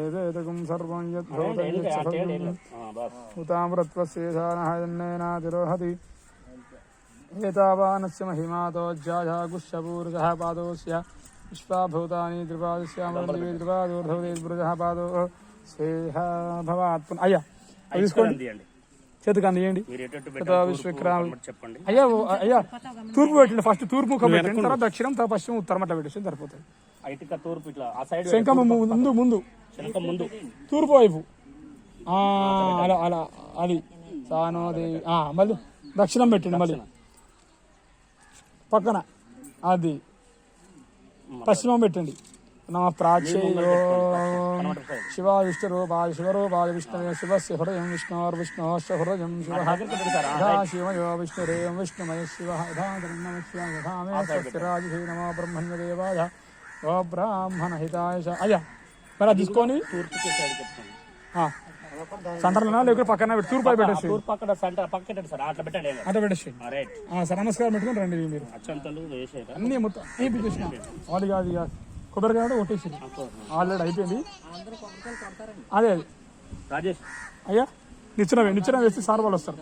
ఏదేదకం సర్వం యత్సఫలముతామృత్వస్యేషానహయన్నేనాతిరోహతి ఏతావానస్య మహిమాతోజ్జాయా గుష్యపూర్జः పాదోస్య విశ్వాభూతాని త్రిపాదస్యామృతివే త్రిపాదోర్ధవదేర్బృజः పాదో స్వేహ భవాత్. అయ్యా తీసుకోండి, చేతికి అందియండి. చెప్పండి అయ్యా అయ్యా తూర్పు పెట్టండి, ఫస్ట్ తూర్పు ముఖం పెట్టండి, తర్వాత దక్షిణం, తర్వాత పశ్చిమం, ఉత్తరం అట్లా పెట్టేసి సరిపోతుంది. తూర్పు ఇట్లా ఆ సైడ్ శంఖం ముందు ముందు ముందు తూర్పు వైపు అలా అలా అది సానోదేవి. మళ్ళీ దక్షిణం పెట్టండి, మళ్ళీ పక్కన అది పశ్చిమం పెట్టండి. నమ ప్రాచ్యో శివ విష్ణురూపాయ శివరూపాయ విష్ణవే శివస్య హృదయం విష్ణోర్విష్ణోశ్చ హృదయం శివ శివయో విష్ణురేవం విష్ణుమయ శివ యథాధర్మస్యామే నమో బ్రహ్మణ్యదేవాయ ఓ బ్రాహ్మణ హితాయ. అయ్యా మరి అది తీసుకొని తూర్పుకి సైడ్ సెంటర్లోనా లేకపోతే పక్కన తూర్పు పెట్టేసి అట్లా పెట్టేసి సార్ నమస్కారం పెట్టుకుని రండి. మీరు అన్నీ మొత్తం అయిపోయి వాళ్ళు కాదు ఇక కొబ్బరికాయ కూడా కొట్టేసి ఆల్రెడీ అయిపోయింది. అదే అది రాజేష్ అయ్యా నిచ్చెన వేస్తే సార్ వాళ్ళు వస్తారు.